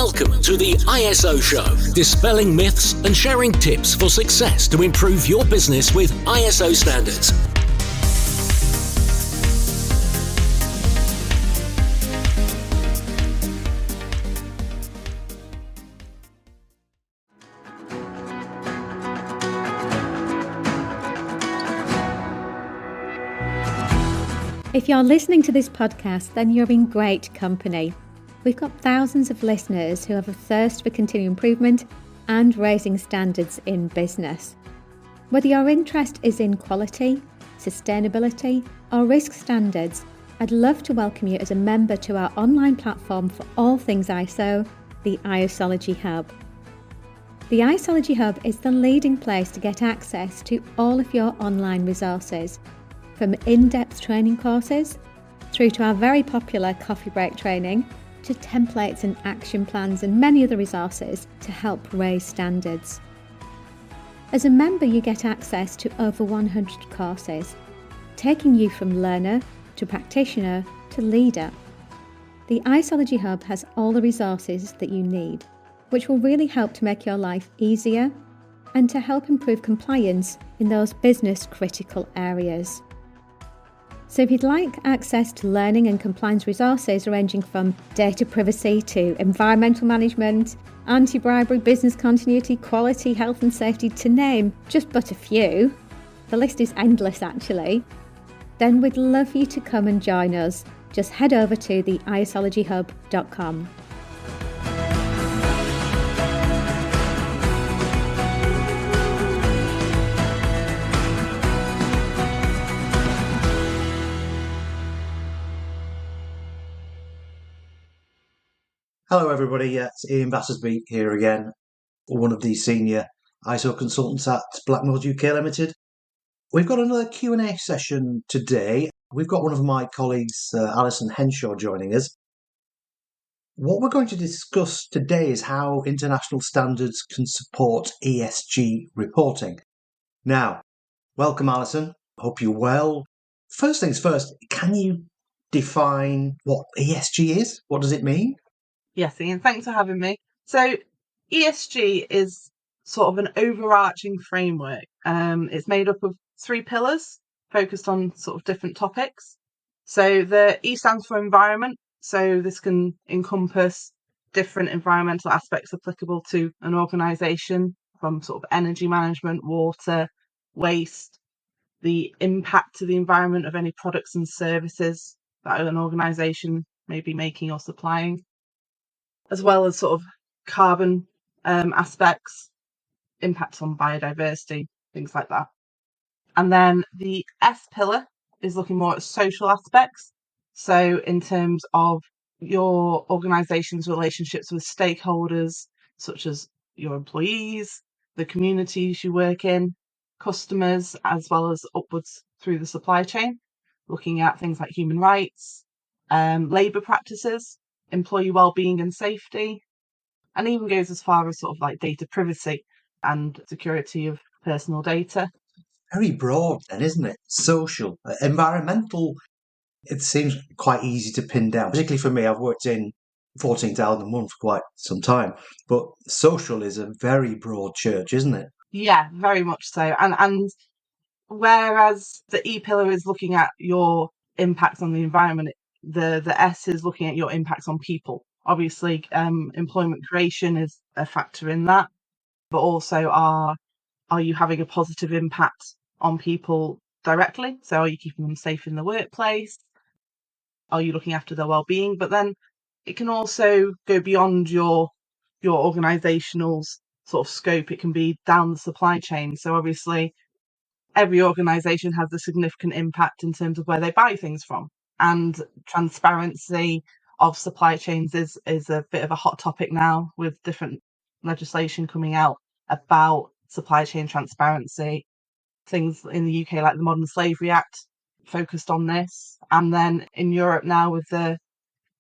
Welcome to the ISO Show, dispelling myths and sharing tips for success to improve your business with ISO standards. If you're listening to this podcast, then you're in great company. We've got thousands of listeners who have a thirst for continual improvement and raising standards in business. Whether your interest is in quality, sustainability, or risk standards, I'd love to welcome you as a member to our online platform for all things ISO, the ISology Hub. The ISology Hub is the leading place to get access to all of your online resources, from in-depth training courses through to our very popular coffee break training, to templates and action plans and many other resources to help raise standards. As a member, you get access to over 100 courses, taking you from learner to practitioner to leader. The ISology Hub has all the resources that you need, which will really help to make your life easier and to help improve compliance in those business critical areas. So if you'd like access to learning and compliance resources ranging from data privacy to environmental management, anti-bribery, business continuity, quality, health and safety, to name just but a few, the list is endless actually, then we'd love you to come and join us. Just head over to the isologyhub.com. Hello everybody, it's Ian Battersby here again, one of the senior ISO consultants at Blackmores UK Limited. We've got another Q&A session today. We've got one of my colleagues, Ali Henshaw, joining us. What we're going to discuss today is how international standards can support ESG reporting. Now, welcome Alison, hope you're well. First things first, can you define what ESG is? What does it mean? Yes, Ian, thanks for having me. So ESG is sort of an overarching framework. It's made up of 3 pillars focused on sort of different topics. So the E stands for environment. So this can encompass different environmental aspects applicable to an organisation, from sort of energy management, water, waste, the impact to the environment of any products and services that an organisation may be making or supplying, as well as sort of carbon aspects, impacts on biodiversity, things like that. And then the S pillar is looking more at social aspects. So in terms of your organisation's relationships with stakeholders, such as your employees, the communities you work in, customers, as well as upwards through the supply chain, looking at things like human rights, labour practices, employee well-being and safety, and even goes as far as sort of like data privacy and security of personal data. Very broad then, isn't it? Social, environmental, it seems quite easy to pin down, particularly for me. I've worked in 14,001 for quite some time, but social is a very broad church, isn't it? Yeah, very much so. And whereas the E pillar is looking at your impacts on the environment, the S is looking at your impacts on people. Obviously, employment creation is a factor in that, but also are you having a positive impact on people directly? So are you keeping them safe in the workplace? Are you looking after their well-being? But then it can also go beyond your organisational sort of scope. It can be down the supply chain. So obviously, every organisation has a significant impact in terms of where they buy things from. And transparency of supply chains is a bit of a hot topic now, with different legislation coming out about supply chain transparency. Things in the UK like the Modern Slavery Act focused on this. And then in Europe now with the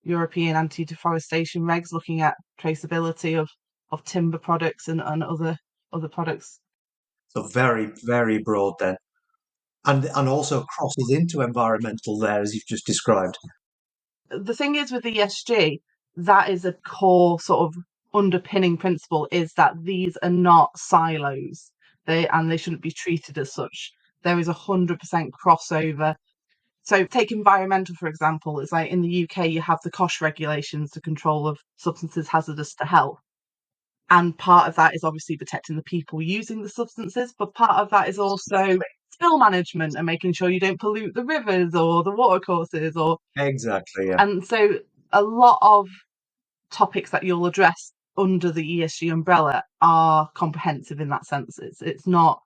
European anti-deforestation regs looking at traceability of timber products and other products. So very, very broad then. And also crosses into environmental there, as you've just described. The thing is with the ESG, that is a core sort of underpinning principle is that these are not silos. They shouldn't be treated as such. There is 100% crossover. So take environmental, for example. It's like in the UK, you have the COSH regulations, the control of substances hazardous to health. And part of that is obviously protecting the people using the substances, but part of that is also spill management and making sure you don't pollute the rivers or the watercourses Exactly, yeah. And so a lot of topics that you'll address under the ESG umbrella are comprehensive in that sense. It's not,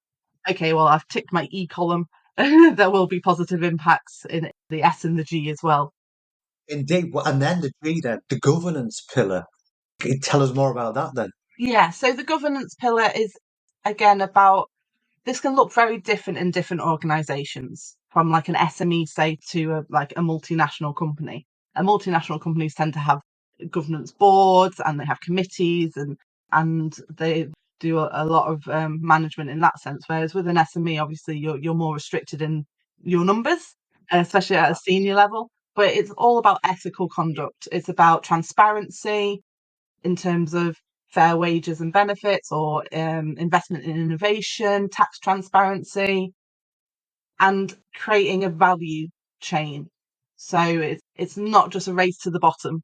okay, well, I've ticked my E column. There will be positive impacts in the S and the G as well. Indeed. And then the G then, the governance pillar. Can you tell us more about that then? Yeah, so the governance pillar is, again, about, this can look very different in different organisations, from like an SME, say, to a multinational company. And multinational companies tend to have governance boards and they have committees and they do a lot of management in that sense. Whereas with an SME, obviously, you're more restricted in your numbers, especially at a senior level. But it's all about ethical conduct. It's about transparency in terms of fair wages and benefits, or investment in innovation, tax transparency, and creating a value chain. So it's not just a race to the bottom.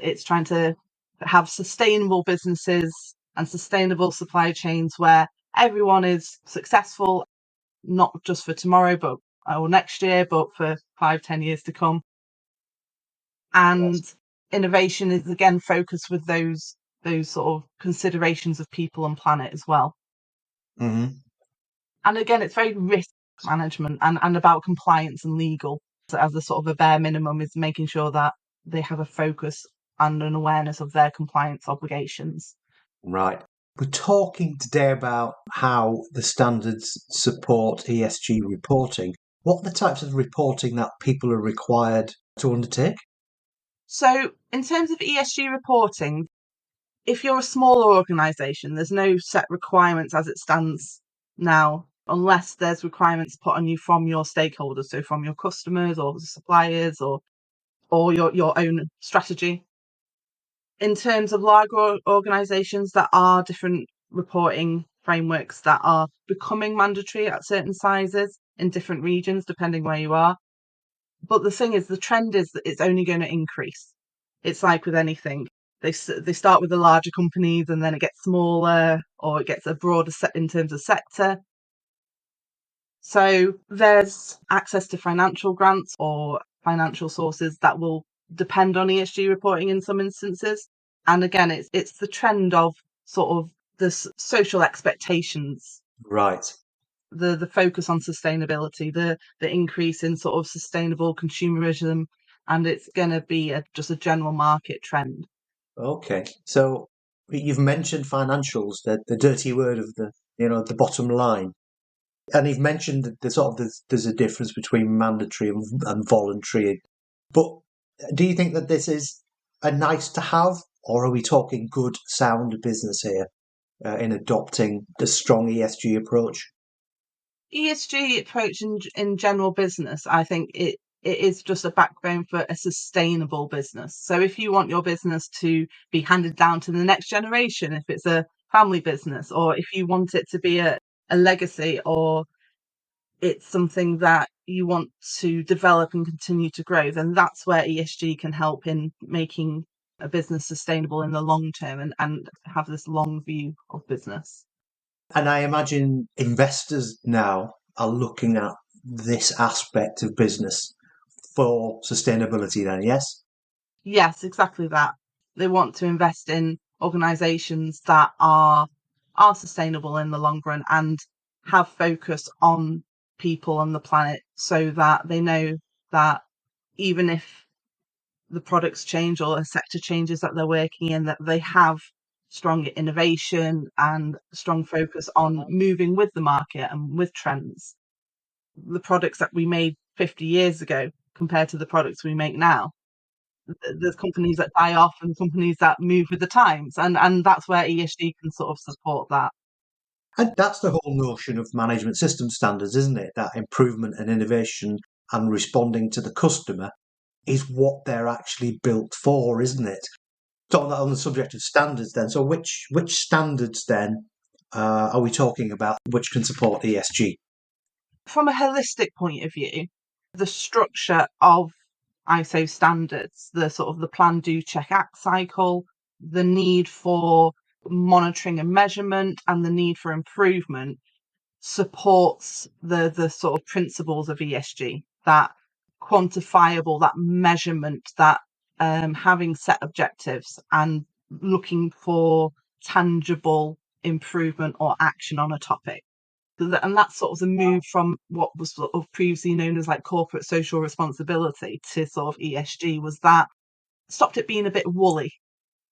It's trying to have sustainable businesses and sustainable supply chains where everyone is successful, not just for tomorrow, but or next year, but for 5-10 years to come. And Yes. innovation is again focused with those sort of considerations of people and planet as well. Mm-hmm. And again, it's very risk management and about compliance and legal. So as a sort of a bare minimum is making sure that they have a focus and an awareness of their compliance obligations. Right. We're talking today about how the standards support ESG reporting. What are the types of reporting that people are required to undertake? So in terms of ESG reporting, if you're a smaller organisation, there's no set requirements as it stands now, unless there's requirements put on you from your stakeholders, so from your customers or suppliers or your own strategy. In terms of larger organisations, there are different reporting frameworks that are becoming mandatory at certain sizes in different regions, depending where you are. But the thing is, the trend is that it's only going to increase. It's like with anything. They start with the larger companies and then it gets smaller, or it gets a broader set in terms of sector. So there's access to financial grants or financial sources that will depend on ESG reporting in some instances. And again, it's the trend of sort of the social expectations, Right. the focus on sustainability, the increase in sort of sustainable consumerism, and it's going to be just a general market trend. Okay. So you've mentioned financials, the dirty word of the bottom line. And you've mentioned that there's a difference between mandatory and voluntary. But do you think that this is a nice to have, or are we talking good, sound business here in adopting the strong ESG approach? ESG approach in general business, I think it is just a backbone for a sustainable business. So if you want your business to be handed down to the next generation, if it's a family business, or if you want it to be a legacy, or it's something that you want to develop and continue to grow, then that's where ESG can help in making a business sustainable in the long term and have this long view of business. And I imagine investors now are looking at this aspect of business for sustainability then, yes? Yes, exactly that. They want to invest in organisations that are sustainable in the long run and have focus on people and the planet, so that they know that even if the products change or a sector changes that they're working in, that they have strong innovation and strong focus on moving with the market and with trends. The products that we made 50 years ago compared to the products we make now, there's companies that die off and companies that move with the times, and that's where ESG can sort of support that. And that's the whole notion of management system standards, isn't it? That improvement and innovation and responding to the customer is what they're actually built for, isn't it? On the subject of standards then, so which standards then are we talking about which can support ESG? From a holistic point of view, the structure of ISO standards, the sort of the plan, do, check, act cycle, the need for monitoring and measurement, and the need for improvement supports the sort of principles of ESG, that quantifiable, that measurement, that having set objectives and looking for tangible improvement or action on a topic. And that's sort of the move from what was sort of previously known as like corporate social responsibility to sort of ESG, was that stopped it being a bit woolly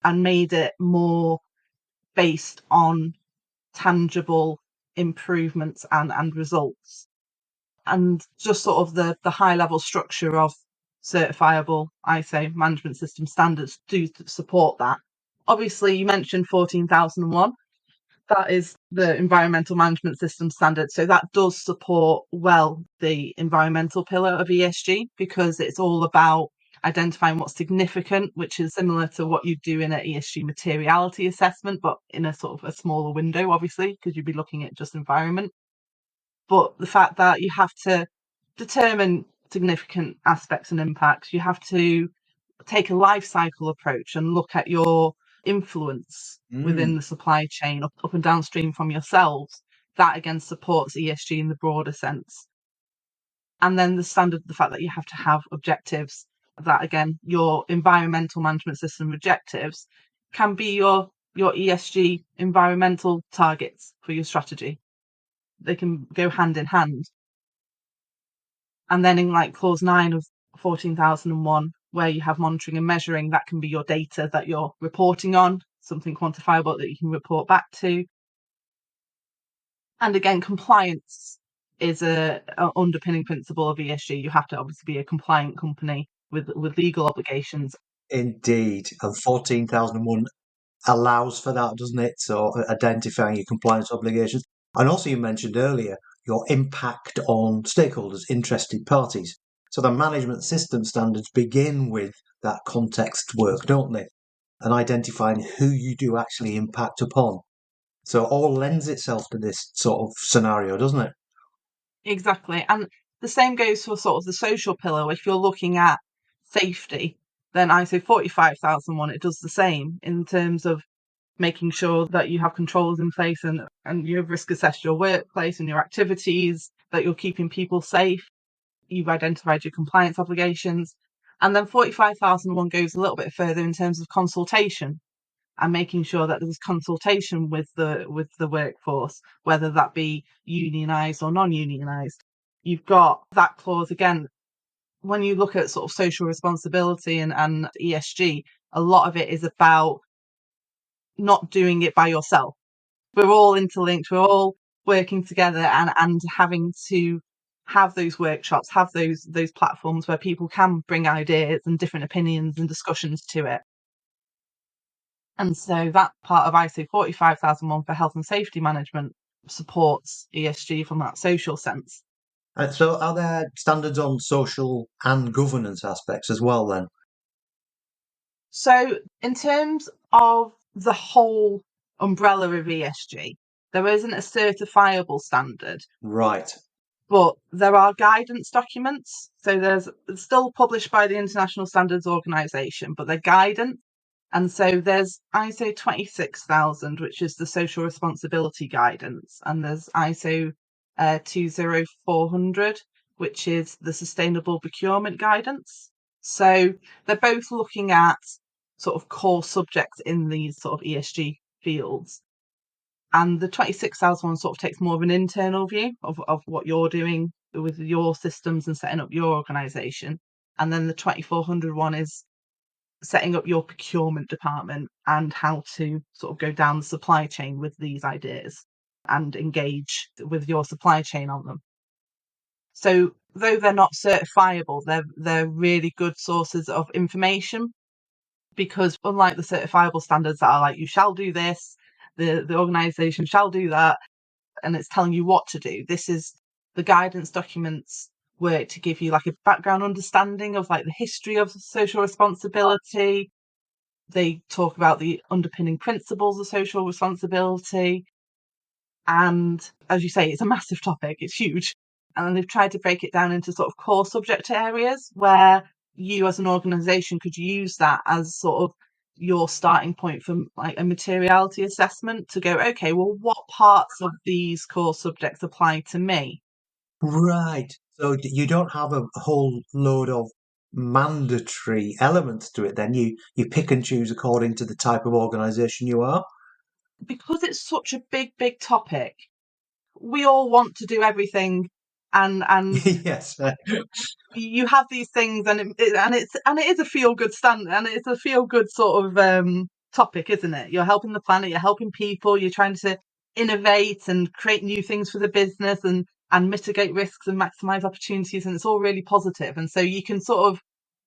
and made it more based on tangible improvements and results. And just sort of the high level structure of certifiable ISO management system standards do support that. Obviously, you mentioned 14,001. That is the environmental management system standard. So that does support well the environmental pillar of ESG, because it's all about identifying what's significant, which is similar to what you do in an ESG materiality assessment, but in a sort of a smaller window, obviously, because you'd be looking at just environment. But the fact that you have to determine significant aspects and impacts, you have to take a life cycle approach and look at your influence within the supply chain up and downstream from yourselves. That again supports ESG in the broader sense. And then the standard, the fact that you have to have objectives, that again, your environmental management system objectives can be your ESG environmental targets for your strategy. They can go hand in hand. And then in like clause 9 of 14,001, where you have monitoring and measuring, that can be your data that you're reporting on, something quantifiable that you can report back to. And again, compliance is a underpinning principle of ESG. You have to obviously be a compliant company with legal obligations. Indeed, and 14,001 allows for that, doesn't it? So identifying your compliance obligations. And also you mentioned earlier your impact on stakeholders, interested parties. So the management system standards begin with that context work, don't they? And identifying who you do actually impact upon. So it all lends itself to this sort of scenario, doesn't it? Exactly. And the same goes for sort of the social pillar. If you're looking at safety, then ISO 45,001, it does the same in terms of making sure that you have controls in place and you've risk assessed your workplace and your activities, that you're keeping people safe. You've identified your compliance obligations. And then 45,001 goes a little bit further in terms of consultation and making sure that there's consultation with the workforce, whether that be unionised or non-unionised. You've got that clause again. When you look at sort of social responsibility and ESG, a lot of it is about not doing it by yourself. We're all interlinked, we're all working together and having to have those workshops, have those platforms where people can bring ideas and different opinions and discussions to it. And so that part of ISO 45,001 for health and safety management supports ESG from that social sense. So are there standards on social and governance aspects as well then? So in terms of the whole umbrella of ESG, there isn't a certifiable standard. Right. But there are guidance documents. So there's still published by the International Standards Organization, but they're guidance. And so there's ISO 26000, which is the social responsibility guidance. And there's ISO 20400, which is the sustainable procurement guidance. So they're both looking at sort of core subjects in these sort of ESG fields. And the 26000 one sort of takes more of an internal view of what you're doing with your systems and setting up your organisation. And then the 2400 one is setting up your procurement department and how to sort of go down the supply chain with these ideas and engage with your supply chain on them. So though they're not certifiable, they're really good sources of information, because unlike the certifiable standards that are like, you shall do this, the organisation shall do that, and it's telling you what to do. This is the guidance documents work to give you like a background understanding of like the history of social responsibility, They talk about the underpinning principles of social responsibility. And as you say, it's a massive topic, it's huge. And they've tried to break it down into sort of core subject areas where you as an organisation could use that as sort of your starting point for like a materiality assessment to go, okay, well, what parts of these core subjects apply to me? Right. So you don't have a whole load of mandatory elements to it then. You pick and choose according to the type of organisation you are. Because it's such a big topic, we all want to do everything, and Yes. you have these things, and it is a feel good stand, and it's a feel good sort of topic, isn't it? You're helping the planet, you're helping people, you're trying to innovate and create new things for the business, and mitigate risks and maximize opportunities, and it's all really positive. And so you can sort of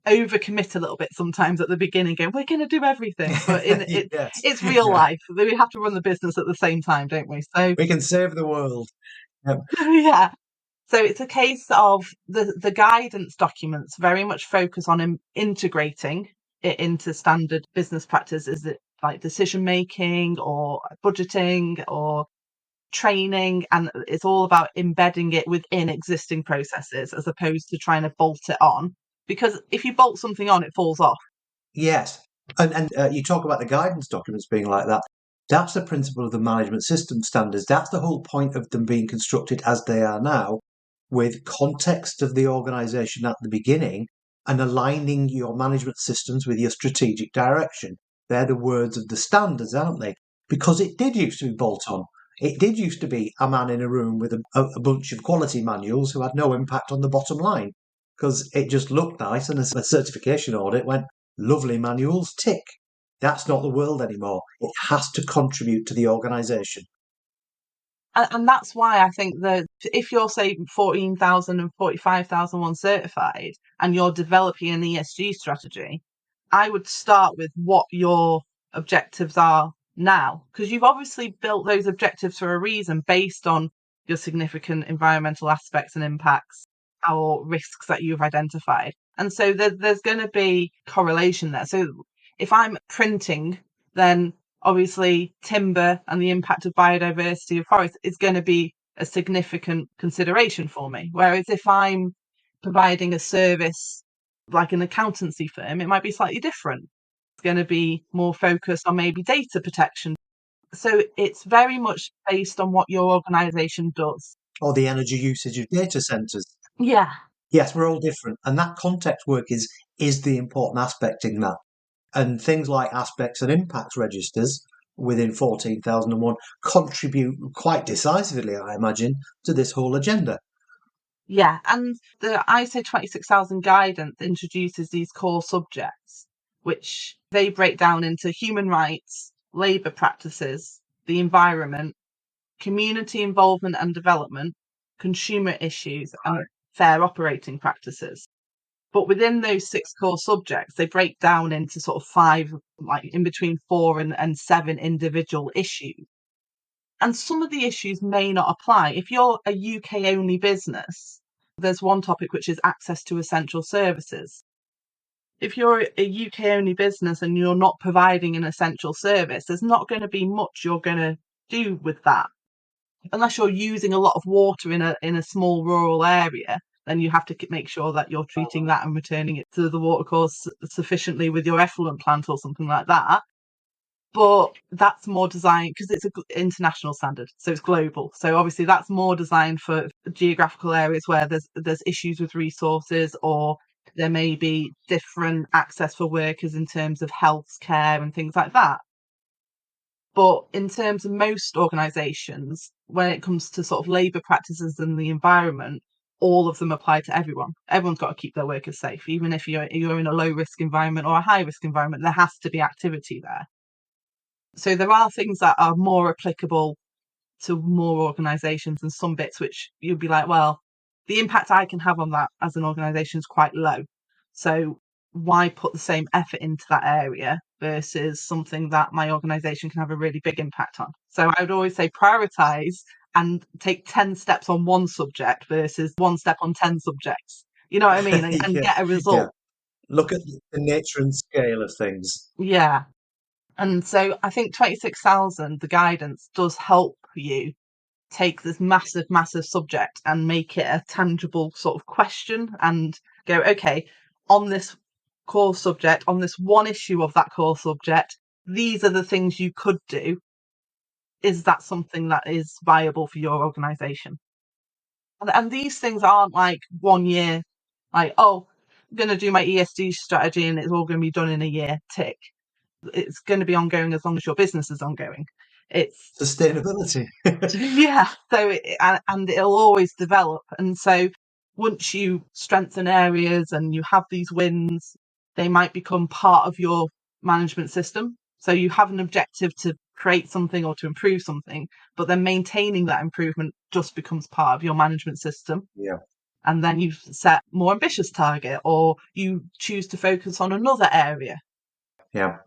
overcommit a little bit sometimes at the beginning, going, we're going to do everything, but Yes. it's real life. We have to run the business at the same time, don't we? So We can save the world. yeah. So it's a case of the guidance documents very much focus on integrating it into standard business practice. Is it like decision making or budgeting or training? And it's all about embedding it within existing processes as opposed to trying to bolt it on. Because if you bolt something on, it falls off. Yes. And you talk about the guidance documents being like that. That's the principle of the management system standards. That's the whole point of them being constructed as they are now, with context of the organisation at the beginning and aligning your management systems with your strategic direction. They're the words of the standards, aren't they? Because it did used to be bolt on. It did used to be a man in a room with a bunch of quality manuals who had no impact on the bottom line because it just looked nice, and a certification audit went, lovely manuals, tick. That's not the world anymore. It has to contribute to the organisation. And that's why I think that if you're, say, 14,000 and 45,001 certified and you're developing an ESG strategy, I would start with what your objectives are now, because you've obviously built those objectives for a reason based on your significant environmental aspects and impacts or risks that you've identified. And so there's going to be correlation there. So if I'm printing, then obviously timber and the impact of biodiversity of forest is going to be a significant consideration for me. Whereas if I'm providing a service like an accountancy firm, it might be slightly different. It's going to be more focused on maybe data protection. So it's very much based on what your organisation does. Or the energy usage of data centres. Yeah. Yes, we're all different. And that context work is the important aspect in that. And things like aspects and impacts registers within 14,001 contribute quite decisively, I imagine, to this whole agenda. Yeah, and the ISO 26000 guidance introduces these core subjects, which they break down into human rights, labour practices, the environment, community involvement and development, consumer issues, and fair operating practices. But within those 6 core subjects, they break down into sort of 5, like in between 4 and 7 individual issues. And some of the issues may not apply. If you're a UK only business, there's one topic which is access to essential services. If you're a UK only business and you're not providing an essential service, there's not going to be much you're going to do with that. Unless you're using a lot of water in a small rural area, then you have to make sure that you're treating that and returning it to the watercourse sufficiently with your effluent plant or something like that. But that's more designed because it's an international standard, so it's global. So obviously that's more designed for geographical areas where there's issues with resources, or there may be different access for workers in terms of health care and things like that. But in terms of most organisations, when it comes to sort of labour practices and the environment, all of them apply to everyone. Everyone's got to keep their workers safe, even if you're in a low risk environment or a high risk environment. There has to be activity there. So there are things that are more applicable to more organisations and some bits which you'd be like, well, the impact I can have on that as an organisation is quite low. So why put the same effort into that area versus something that my organisation can have a really big impact on? So I would always say prioritise and take 10 steps on one subject versus one step on 10 subjects. You know what I mean? And Yeah, get a result. Look at the nature and scale of things. Yeah. And so I think 26,000, the guidance, does help you take this massive, massive subject and make it a tangible sort of question and go, okay, on this core subject, on this one issue of that core subject, these are the things you could do. Is that something that is viable for your organisation? And these things aren't like 1 year, like, oh, I'm going to do my ESG strategy and it's all going to be done in a year, tick. It's going to be ongoing as long as your business is ongoing. It's Sustainability. yeah. So and it'll always develop. And so once you strengthen areas and you have these wins, they might become part of your management system. So you have an objective to create something or to improve something, but then maintaining that improvement just becomes part of your management system. Yeah. And then you set more ambitious target, or you choose to focus on another area. Yeah.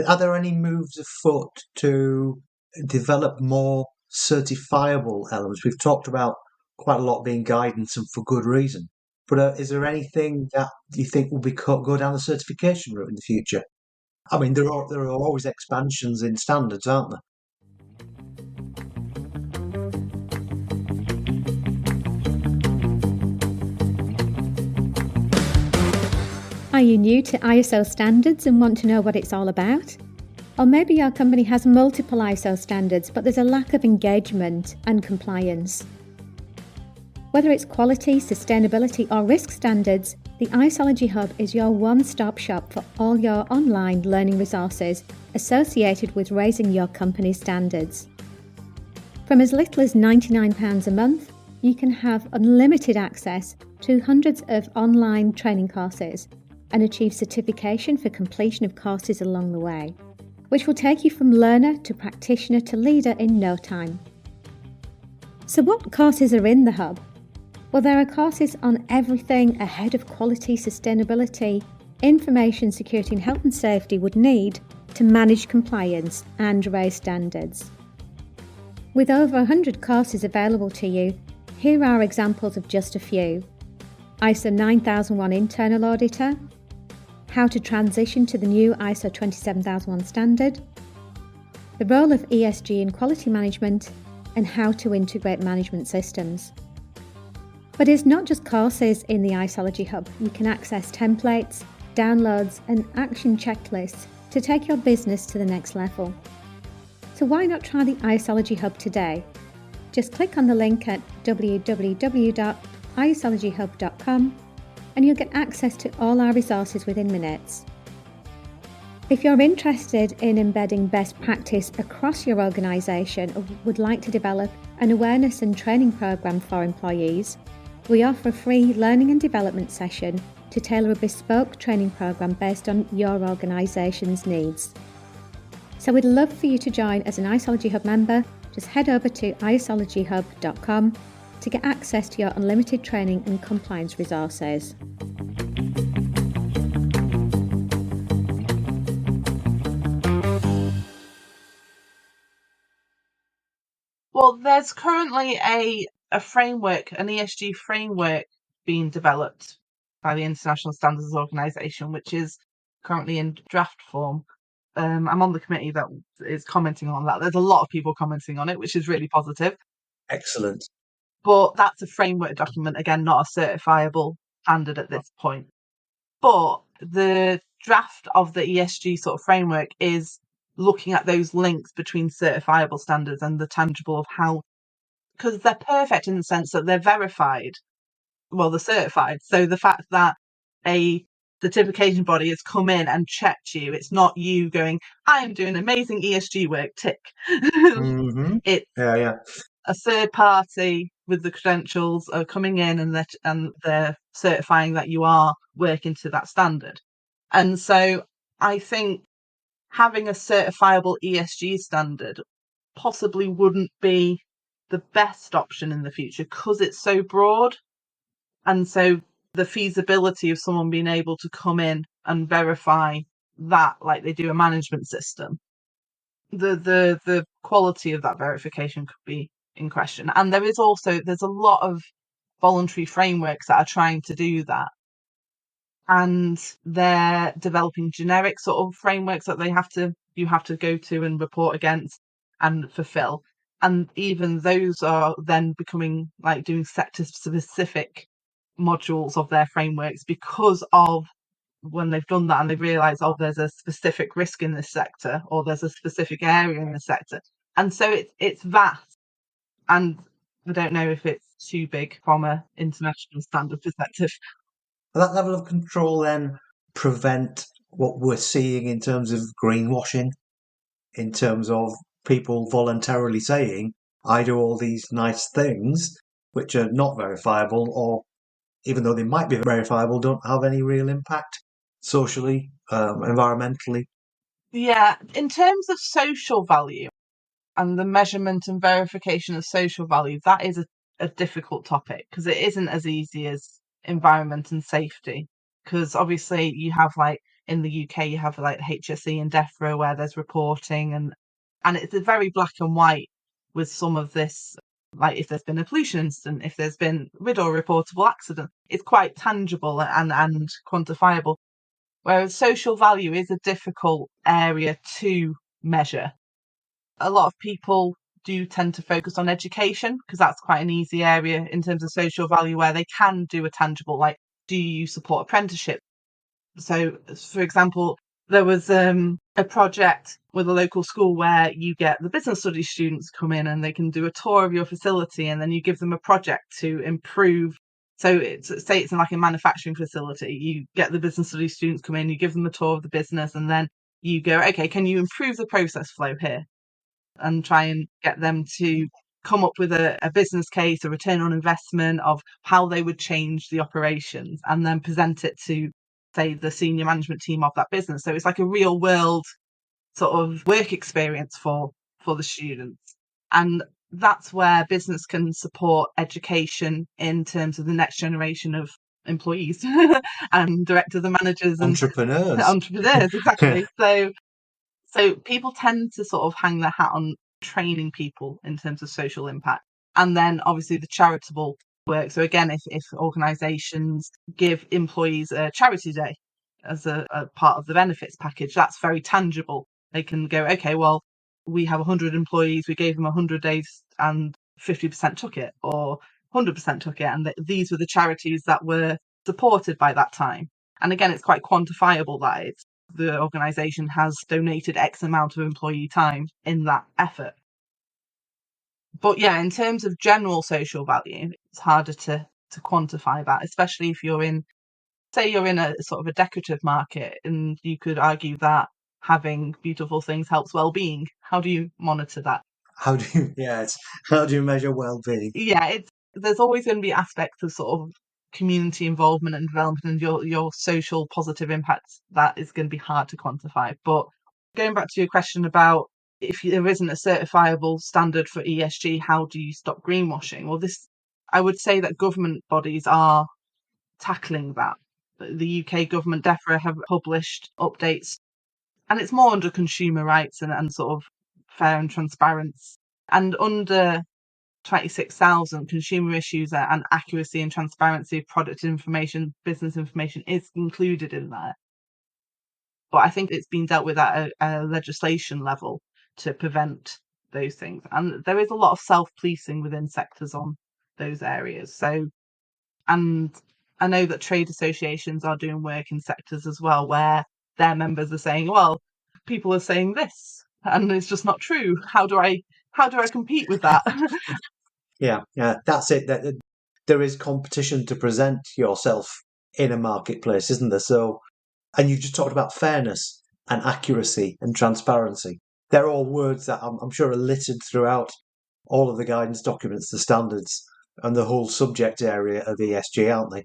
Are there any moves afoot to develop more certifiable elements? We've talked about quite a lot being guidance and for good reason. But is there anything that you think will go down the certification route in the future? I mean, there are always expansions in standards, aren't there? Are you new to ISO standards and want to know what it's all about? Or maybe your company has multiple ISO standards, but there's a lack of engagement and compliance. Whether it's quality, sustainability, or risk standards, the Isology Hub is your one-stop shop for all your online learning resources associated with raising your company's standards. From as little as £99 a month, you can have unlimited access to hundreds of online training courses and achieve certification for completion of courses along the way, which will take you from learner to practitioner to leader in no time. So what courses are in the Hub? Well, there are courses on everything a head of quality, sustainability, information security and health and safety would need to manage compliance and raise standards. With over 100 courses available to you, here are examples of just a few. ISO 9001 Internal Auditor, how to transition to the new ISO 27001 standard, the role of ESG in quality management, and how to integrate management systems. But it's not just courses in the Isology Hub. You can access templates, downloads, and action checklists to take your business to the next level. So why not try the Isology Hub today? Just click on the link at www.isologyhub.com and you'll get access to all our resources within minutes. If you're interested in embedding best practice across your organisation or would like to develop an awareness and training programme for employees, we offer a free learning and development session to tailor a bespoke training programme based on your organisation's needs. So we'd love for you to join as an Isology Hub member. Just head over to isologyhub.com to get access to your unlimited training and compliance resources. Well, there's currently a framework, an ESG framework being developed by the International Standards Organization, which is currently in draft form. I'm on the committee that is commenting on that. There's a lot of people commenting on it, which is really positive. Excellent. But that's a framework document, again, not a certifiable standard at this point. But the draft of the ESG sort of framework is looking at those links between certifiable standards and the tangible of how, because they're perfect in the sense that they're verified. Well, they're certified. So the fact that a certification body has come in and checked you, it's not you going, I am doing amazing ESG work, tick. Mm-hmm. It's Yeah. a third party with the credentials are coming in and they're certifying that you are working to that standard. And so I think having a certifiable ESG standard possibly wouldn't be the best option in the future because it's so broad. And so the feasibility of someone being able to come in and verify that like they do a management system, the quality of that verification could be in question. And there's a lot of voluntary frameworks that are trying to do that. and they're developing generic sort of frameworks that you have to go to and report against and fulfill. And even those are then becoming like doing sector specific modules of their frameworks because of when they've done that and they've realised, oh, there's a specific risk in this sector or there's a specific area in the sector. And so it's vast. And I don't know if it's too big from an international standard perspective. That level of control then prevent what we're seeing in terms of greenwashing, in terms of people voluntarily saying, I do all these nice things, which are not verifiable, or even though they might be verifiable, don't have any real impact socially, environmentally. Yeah, in terms of social value and the measurement and verification of social value, that is a difficult topic because it isn't as easy as environment and safety. Because obviously you have like in the UK, you have like HSE and DEFRA where there's reporting and it's a very black and white with some of this. Like if there's been a pollution incident, if there's been RIDDOR reportable accident, it's quite tangible and quantifiable. Whereas social value is a difficult area to measure. A lot of people do tend to focus on education because that's quite an easy area in terms of social value where they can do a tangible, like, do you support apprenticeship? So, for example, there was a project with a local school where you get the business studies students come in and they can do a tour of your facility and then you give them a project to improve. So say it's in like a manufacturing facility, you get the business studies students come in, you give them a tour of the business and then you go, okay, can you improve the process flow here? And try and get them to come up with a business case, a return on investment of how they would change the operations and then present it to, say, the senior management team of that business. So it's like a real world sort of work experience for the students. And that's where business can support education in terms of the next generation of employees and directors and managers and entrepreneurs, exactly. So people tend to sort of hang their hat on training people in terms of social impact. And then obviously the charitable work. So again, if organisations give employees a charity day as a part of the benefits package, that's very tangible. They can go, okay, well, we have 100 employees, we gave them 100 days and 50% took it or 100% took it. And these were the charities that were supported by that time. And again, it's quite quantifiable that it's the organisation has donated X amount of employee time in that effort. But yeah, in terms of general social value, it's harder to quantify that, especially if you're in, say you're in a sort of a decorative market and you could argue that having beautiful things helps well-being. How do you monitor that? How do you measure well-being? Yeah, there's always going to be aspects of sort of community involvement and development and your social positive impacts that is going to be hard to quantify. But going back to your question about if there isn't a certifiable standard for ESG, how do you stop greenwashing? Well, I would say that government bodies are tackling that. The UK government DEFRA have published updates and it's more under consumer rights and sort of fair and transparent. And under 26,000 consumer issues and accuracy and transparency of product information, business information is included in there. But I think it's been dealt with at a legislation level to prevent those things. And there is a lot of self-policing within sectors on those areas. So, and I know that trade associations are doing work in sectors as well where their members are saying, well, people are saying this and it's just not true. How do I compete with that? Yeah, that's it. There is competition to present yourself in a marketplace, isn't there? So, and you just talked about fairness and accuracy and transparency. They're all words that I'm sure are littered throughout all of the guidance documents, the standards, and the whole subject area of ESG, aren't they?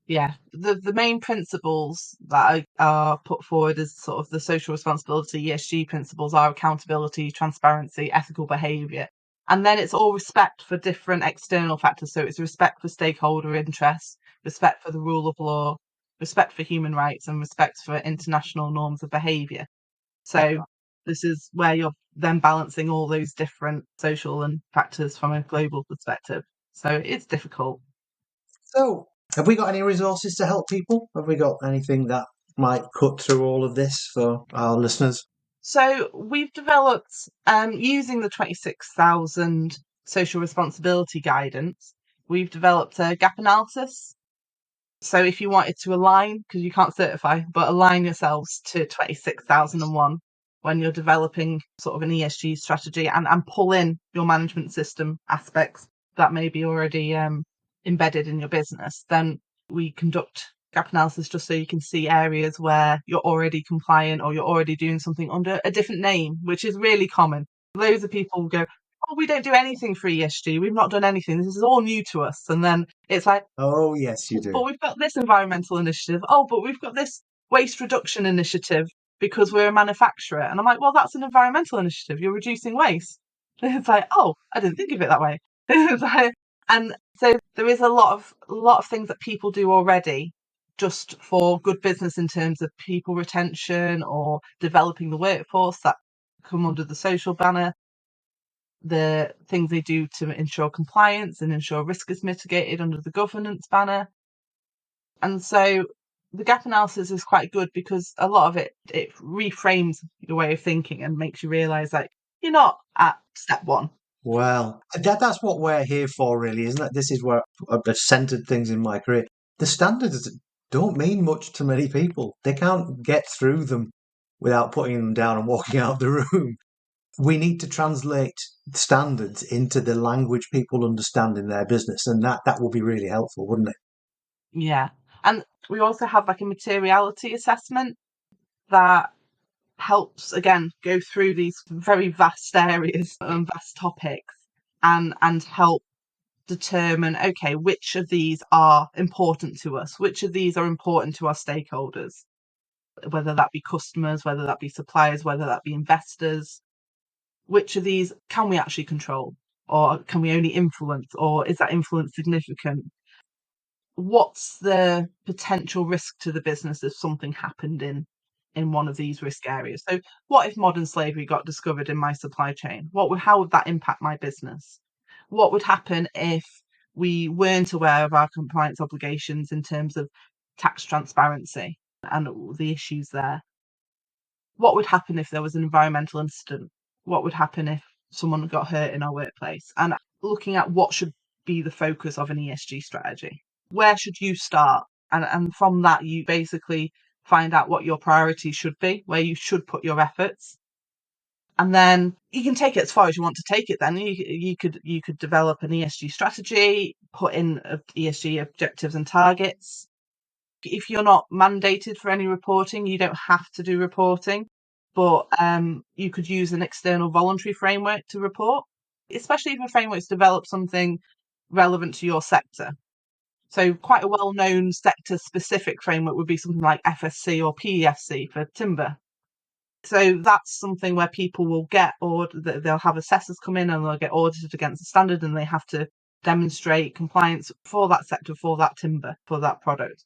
Yeah, the main principles that are put forward as sort of the social responsibility ESG principles are accountability, transparency, ethical behaviour. And then it's all respect for different external factors. So it's respect for stakeholder interests, respect for the rule of law, respect for human rights, and respect for international norms of behaviour. So this is where you're then balancing all those different social and factors from a global perspective. So it's difficult. So Have we got any resources to help people? Have we got anything that might cut through all of this for our listeners? So we've developed, using the 26,000 social responsibility guidance, we've developed a gap analysis. So if you wanted to align, because you can't certify, but align yourselves to 26,001 when you're developing sort of an ESG strategy and pull in your management system aspects that may be already embedded in your business, then we conduct gap analysis just so you can see areas where you're already compliant or you're already doing something under a different name, which is really common. Loads of people go, oh, we don't do anything for ESG. We've not done anything. This is all new to us. And then it's like, Oh, yes, you but do. we've got this environmental initiative. Oh, but we've got this waste reduction initiative because we're a manufacturer. And I'm like, well, that's an environmental initiative. You're reducing waste. It's like, oh, I didn't think of it that way. And so there is a lot of things that people do already just for good business in terms of people retention or developing the workforce that come under the social banner, the things they do to ensure compliance and ensure risk is mitigated under the governance banner. And so the gap analysis is quite good because a lot of it reframes your way of thinking and makes you realise that you're not at step one. Well, that's what we're here for, really, isn't it? This is where I've centered things in my career. The standards don't mean much to many people. They can't get through them without putting them down and walking out of the room. We need to translate standards into the language people understand in their business, and that will be really helpful, wouldn't it? Yeah. And we also have like a materiality assessment that helps, again, go through these very vast areas and vast topics and help determine, okay, which of these are important to us, which of these are important to our stakeholders, whether that be customers, whether that be suppliers, whether that be investors, which of these can we actually control, or can we only influence, or is that influence significant? What's the potential risk to the business if something happened in one of these risk areas? So what if modern slavery got discovered in my supply chain? How would that impact my business? What would happen if we weren't aware of our compliance obligations in terms of tax transparency and all the issues there? What would happen if there was an environmental incident? What would happen if someone got hurt in our workplace? And looking at what should be the focus of an ESG strategy. Where should you start? And from that, you basically find out what your priorities should be, where you should put your efforts. And then you can take it as far as you want to take it. Then you could develop an ESG strategy, put in ESG objectives and targets. If you're not mandated for any reporting, you don't have to do reporting, but you could use an external voluntary framework to report, especially if a framework's developed something relevant to your sector. So quite a well-known sector-specific framework would be something like FSC or PEFC for timber. So that's something where people will they'll have assessors come in and they'll get audited against the standard and they have to demonstrate compliance for that sector, for that timber, for that product.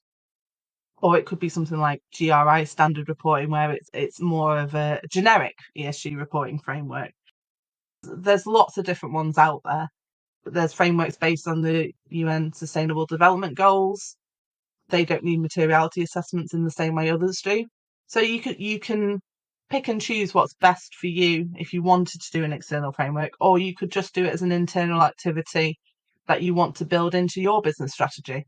Or it could be something like GRI standard reporting, where it's more of a generic ESG reporting framework. There's lots of different ones out there. There's frameworks based on the UN Sustainable Development Goals. They don't need materiality assessments in the same way others do. So you can pick and choose what's best for you if you wanted to do an external framework, or you could just do it as an internal activity that you want to build into your business strategy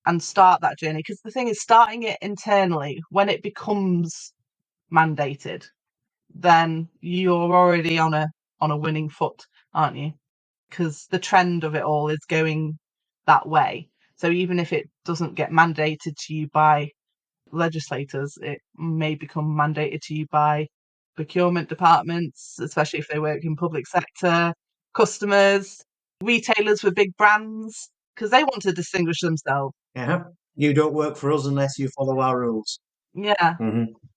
and start that journey. Because the thing is, starting it internally, when it becomes mandated, then you're already on a winning foot, aren't you? Because the trend of it all is going that way. So even if it doesn't get mandated to you by legislators, it may become mandated to you by procurement departments, especially if they work in public sector, customers, retailers with big brands, because they want to distinguish themselves. Yeah. You don't work for us unless you follow our rules. Yeah,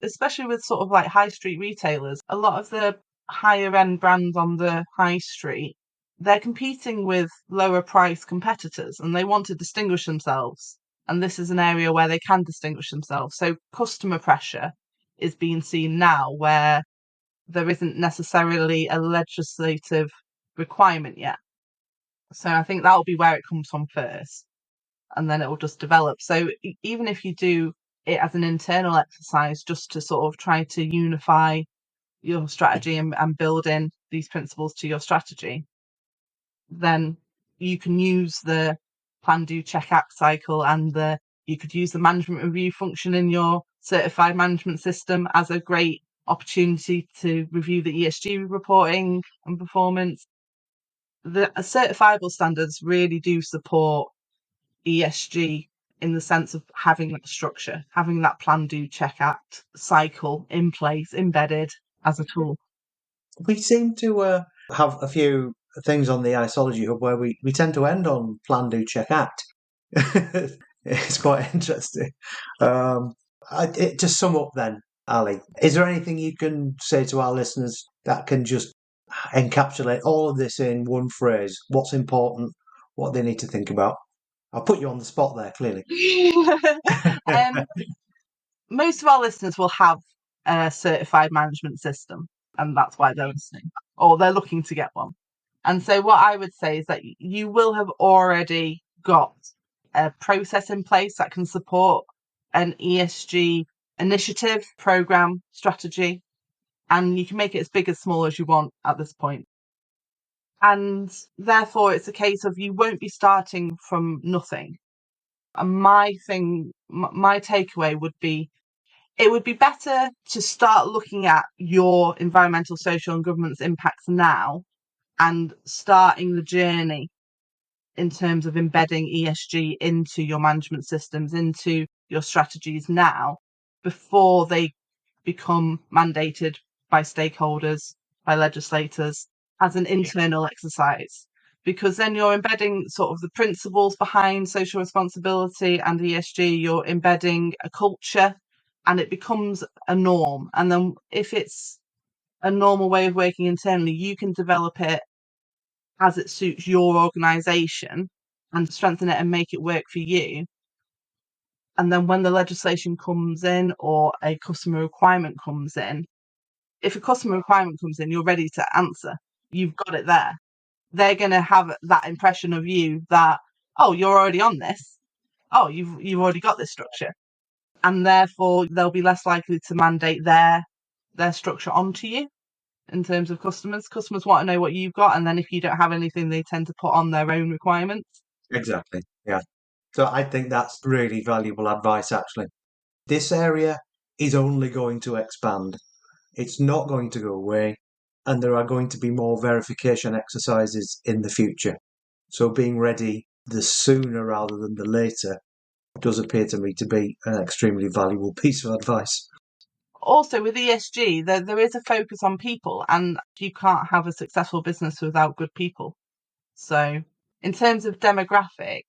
especially with sort of like high street retailers. A lot of the higher end brands on the high street, they're competing with lower price competitors and they want to distinguish themselves. And this is an area where they can distinguish themselves. So customer pressure is being seen now where there isn't necessarily a legislative requirement yet. So I think that'll be where it comes from first. and then it will just develop. So even if you do it as an internal exercise, just to sort of try to unify your strategy and build in these principles to your strategy, then you can use the plan, do, check, act cycle, and you could use the management review function in your certified management system as a great opportunity to review the ESG reporting and performance. The certifiable standards really do support ESG in the sense of having that structure, having that plan, do, check, act cycle in place, embedded as a tool. We seem to have a few things on the Isology Hub where we tend to end on plan, do, check, act. It's quite interesting. To sum up then, Ali, is there anything you can say to our listeners that can just encapsulate all of this in one phrase? What's important, what they need to think about? I'll put you on the spot there, clearly. Most of our listeners will have a certified management system, and that's why they're listening, or they're looking to get one. And so what I would say is that you will have already got a process in place that can support an ESG initiative, program, strategy, and you can make it as big as small as you want at this point. And therefore, it's a case of you won't be starting from nothing. And my takeaway would be, it would be better to start looking at your environmental, social, and governance impacts now and starting the journey in terms of embedding ESG into your management systems, into your strategies now, before they become mandated by stakeholders, by legislators, as an internal exercise. Because then you're embedding sort of the principles behind social responsibility and ESG, you're embedding a culture, and it becomes a norm. And then if it's a normal way of working internally, you can develop it as it suits your organisation and strengthen it and make it work for you. And then when the legislation comes in or a customer requirement comes in, if a customer requirement comes in, you're ready to answer. You've got it there. They're going to have that impression of you that, oh, you're already on this. Oh, you've already got this structure. And therefore, they'll be less likely to mandate their structure onto you. In terms of customers want to know what you've got, and then if you don't have anything, they tend to put on their own requirements. Exactly, yeah. So I think that's really valuable advice, actually. This area is only going to expand. It's not going to go away, and there are going to be more verification exercises in the future. So being ready the sooner rather than the later does appear to me to be an extremely valuable piece of advice. Also, with ESG, there is a focus on people, and you can't have a successful business without good people. So in terms of demographic,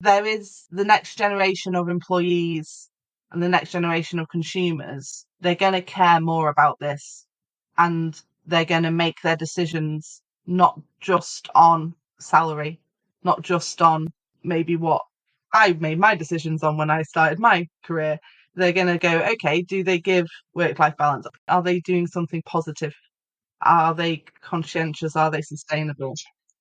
there is the next generation of employees and the next generation of consumers. They're going to care more about this, and they're going to make their decisions not just on salary, not just on maybe what I made my decisions on when I started my career. They're going to go, okay, do they give work-life balance? Are they doing something positive? Are they conscientious? Are they sustainable?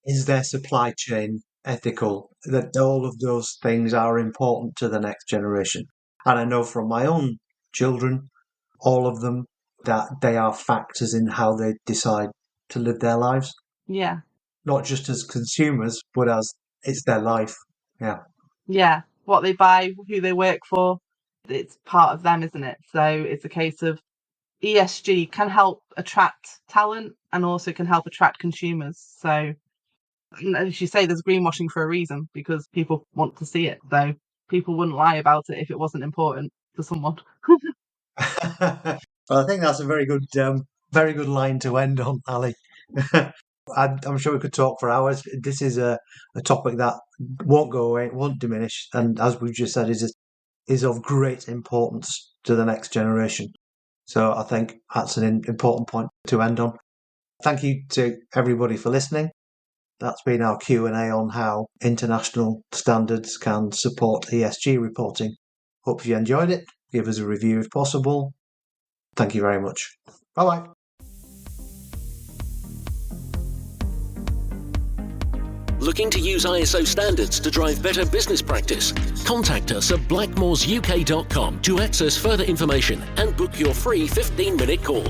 Is their supply chain ethical? That all of those things are important to the next generation. And I know from my own children, all of them, that they are factors in how they decide to live their lives. Yeah. Not just as consumers, but as it's their life. Yeah. Yeah. What they buy, who they work for, it's part of them, isn't it? So it's a case of ESG can help attract talent and also can help attract consumers. So as you say, there's greenwashing for a reason, because people want to see it. So people wouldn't lie about it if it wasn't important to someone. Well, I think that's a very good line to end on, Ali. I'm sure we could talk for hours. This is a topic that won't go away, won't diminish, and as we've just said, is of great importance to the next generation. So I think that's an important point to end on. Thank you to everybody for listening. That's been our Q&A on how international standards can support ESG reporting. Hope you enjoyed it. Give us a review if possible. Thank you very much. Bye-bye. Looking to use ISO standards to drive better business practice? Contact us at blackmoresuk.com to access further information and book your free 15-minute call.